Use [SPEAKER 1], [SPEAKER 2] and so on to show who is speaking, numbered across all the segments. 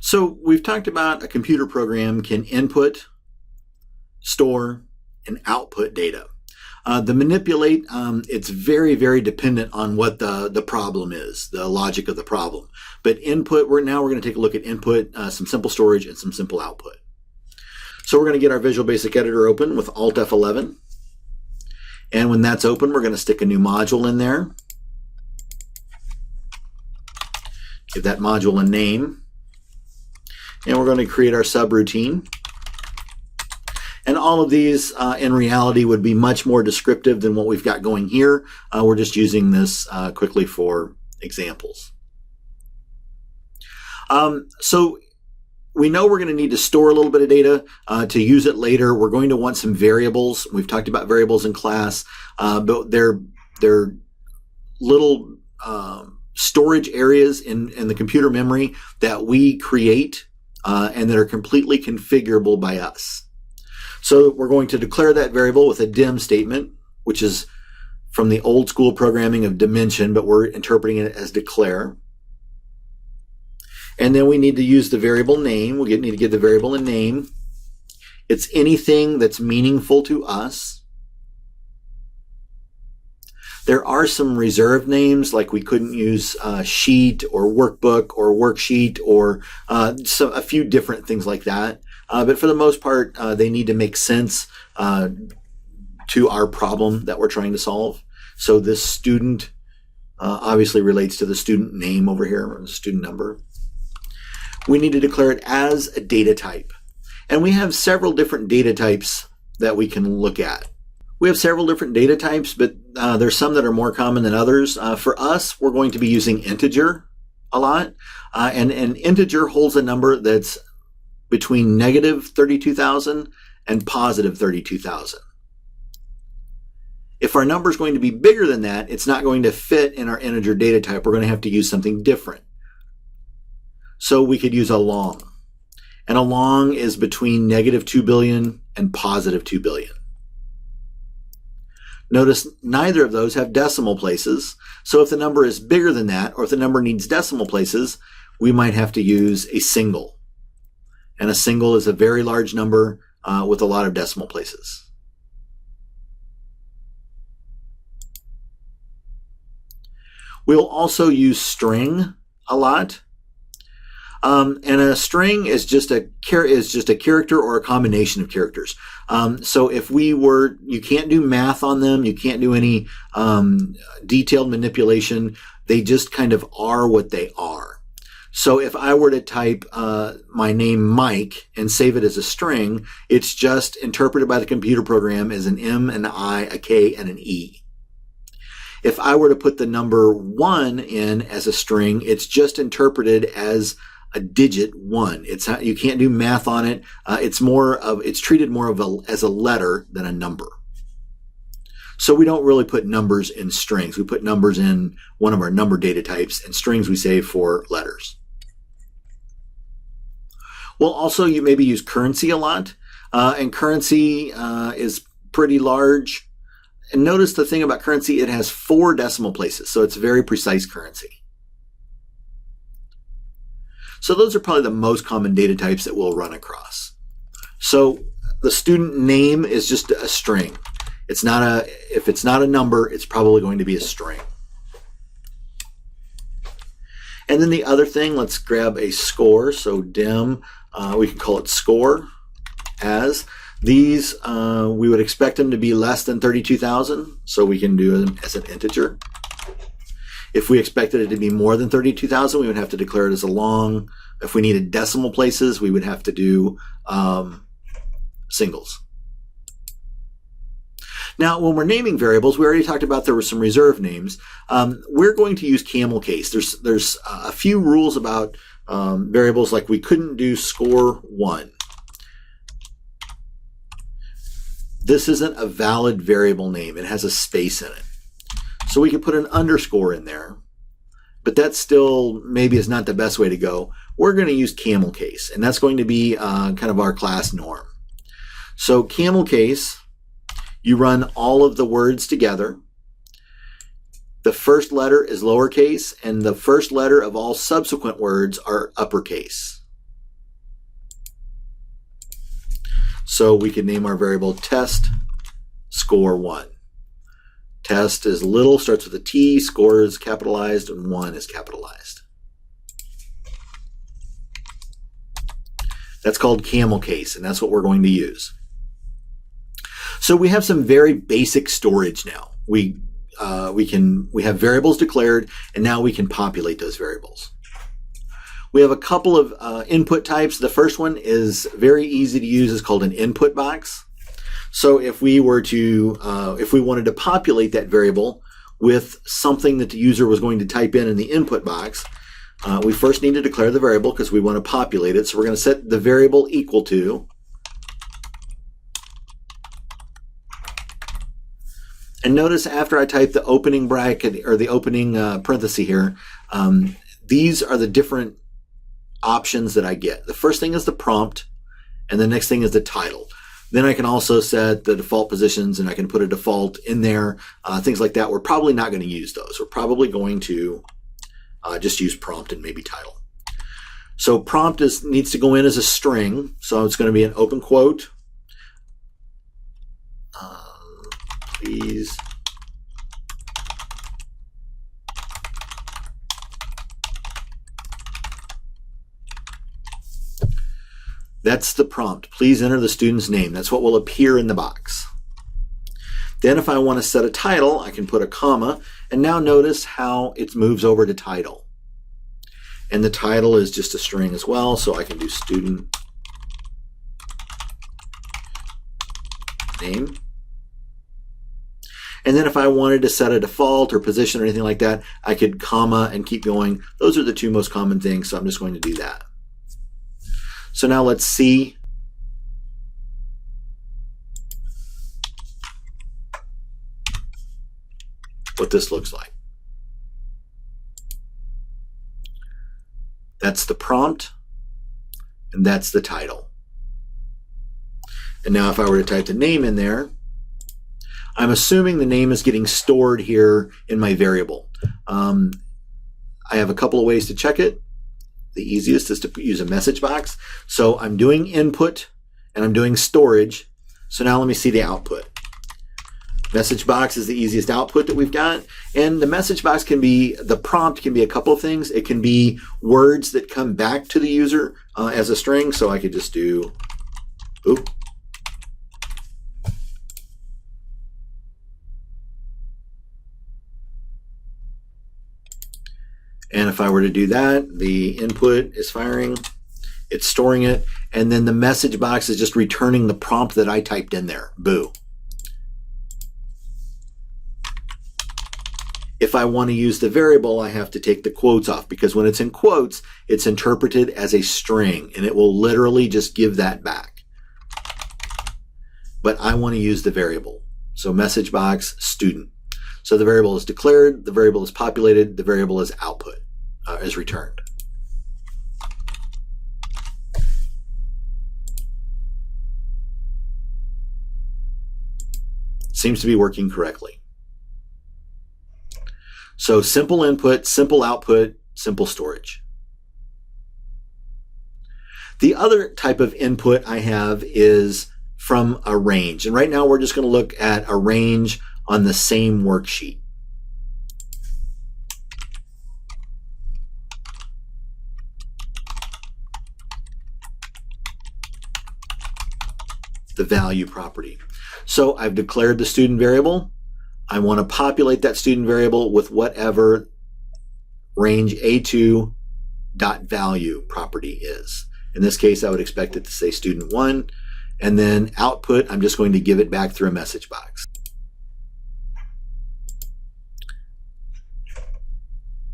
[SPEAKER 1] So we've talked about a computer program can input, store, and output data. The manipulate, it's very, very dependent on what the problem is, the logic of the problem. But input, now we're going to take a look at input, some simple storage, and some simple output. So we're going to get our Visual Basic Editor open with Alt F11. And when that's open, we're going to stick a new module in there. Give that module a name. And we're going to create our subroutine. And all of these, in reality, would be much more descriptive than what we've got going here. We're just using this quickly for examples. So we know we're going to need to store a little bit of data to use it later. We're going to want some variables. We've talked about variables in class, but they're little storage areas in the computer memory that we create and that are completely configurable by us. So we're going to declare that variable with a dim statement, which is from the old school programming of dimension, but we're interpreting it as declare. And then we need to use the variable name. We need to give the variable a name. It's anything that's meaningful to us. There are some reserved names, like we couldn't use sheet or workbook or worksheet or a few different things like that. But for the most part, they need to make sense to our problem that we're trying to solve. So this student obviously relates to the student name over here, or the student number. We need to declare it as a data type. And we have several different data types that we can look at. We have several different data types, but there's some that are more common than others. For us, we're going to be using integer a lot. And an integer holds a number that's between negative 32,000 and positive 32,000. If our number is going to be bigger than that, it's not going to fit in our integer data type. We're going to have to use something different. So we could use a long. And a long is between negative 2 billion and positive 2 billion. Notice neither of those have decimal places. So if the number is bigger than that, or if the number needs decimal places, we might have to use a single. And a single is a very large number with a lot of decimal places. We'll also use string a lot. And a string is just a character or a combination of characters. So if you can't do math on them, you can't do any detailed manipulation. They just kind of are what they are. So if I were to type my name Mike and save it as a string, it's just interpreted by the computer program as an M, an I, a K, and an E. If I were to put the number 1 in as a string, it's just interpreted as a digit 1. You can't do math on it. It's treated more as a letter than a number. So we don't really put numbers in strings. We put numbers in one of our number data types, and strings we save for letters. Well, also you maybe use currency a lot, and currency is pretty large. And notice the thing about currency, it has 4 decimal places, so it's very precise currency. So those are probably the most common data types that we'll run across. So the student name is just a string. If it's not a number, it's probably going to be a string. And then the other thing, let's grab a score. So dim, we can call it score as. These, we would expect them to be less than 32,000, so we can do them as an integer. If we expected it to be more than 32,000, we would have to declare it as a long. If we needed decimal places, we would have to do singles. Now, when we're naming variables, we already talked about there were some reserved names. We're going to use camel case. There's a few rules about variables, like we couldn't do score 1. This isn't a valid variable name. It has a space in it. So we could put an underscore in there, but that still maybe is not the best way to go. We're going to use camel case, and that's going to be kind of our class norm. So camel case, you run all of the words together. The first letter is lowercase, and the first letter of all subsequent words are uppercase. So we could name our variable test score 1. Test is little, starts with a T, score is capitalized, and 1 is capitalized. That's called camel case, and that's what we're going to use. So we have some very basic storage now. We have variables declared, and now we can populate those variables. We have a couple of input types. The first one is very easy to use. It's called an input box. So if we wanted to populate that variable with something that the user was going to type in the input box, we first need to declare the variable because we want to populate it. So we're going to set the variable equal to, and notice after I type the opening bracket or the opening parenthesis here, these are the different options that I get. The first thing is the prompt, and the next thing is the title. Then I can also set the default positions, and I can put a default in there, things like that. We're probably not going to use those. We're probably going to just use prompt and maybe title. So prompt needs to go in as a string, so it's going to be an open quote. Please that's the prompt. Please enter the student's name. That's what will appear in the box. Then if I want to set a title, I can put a comma, and now notice how it moves over to title. And the title is just a string as well, so I can do student name. And then if I wanted to set a default or position or anything like that, I could comma and keep going. Those are the two most common things, so I'm just going to do that. So now let's see what this looks like. That's the prompt, and that's the title. And now if I were to type the name in there, I'm assuming the name is getting stored here in my variable. I have a couple of ways to check it. The easiest is to use a message box. So I'm doing input and I'm doing storage. So now let me see the output. Message box is the easiest output that we've got. And the message box the prompt can be a couple of things. It can be words that come back to the user as a string. So I could just do, ooh. And if I were to do that, the input is firing, it's storing it, and then the message box is just returning the prompt that I typed in there, boo. If I want to use the variable, I have to take the quotes off, because when it's in quotes, it's interpreted as a string, and it will literally just give that back. But I want to use the variable. So message box, student. So the variable is declared, the variable is populated, the variable is output, is returned. Seems to be working correctly. So simple input, simple output, simple storage. The other type of input I have is from a range. And right now we're just going to look at a range on the same worksheet. The value property. So I've declared the student variable. I want to populate that student variable with whatever range A2.value property is. In this case, I would expect it to say student 1, and then output, I'm just going to give it back through a message box.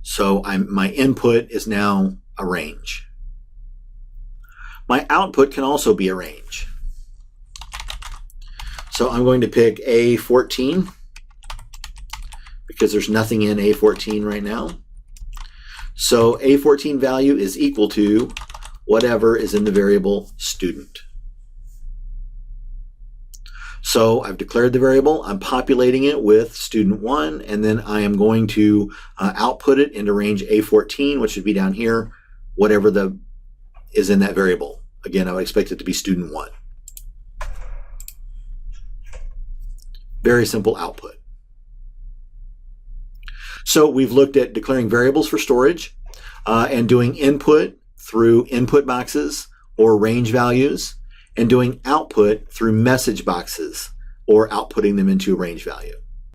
[SPEAKER 1] So my input is now a range. My output can also be a range. So I'm going to pick A14 because there's nothing in A14 right now. So A14 value is equal to whatever is in the variable student. So I've declared the variable, I'm populating it with student 1, and then I am going to output it into range A14, which would be down here, whatever is in that variable. Again, I would expect it to be student 1. Very simple output. So we've looked at declaring variables for storage and doing input through input boxes or range values, and doing output through message boxes or outputting them into a range value.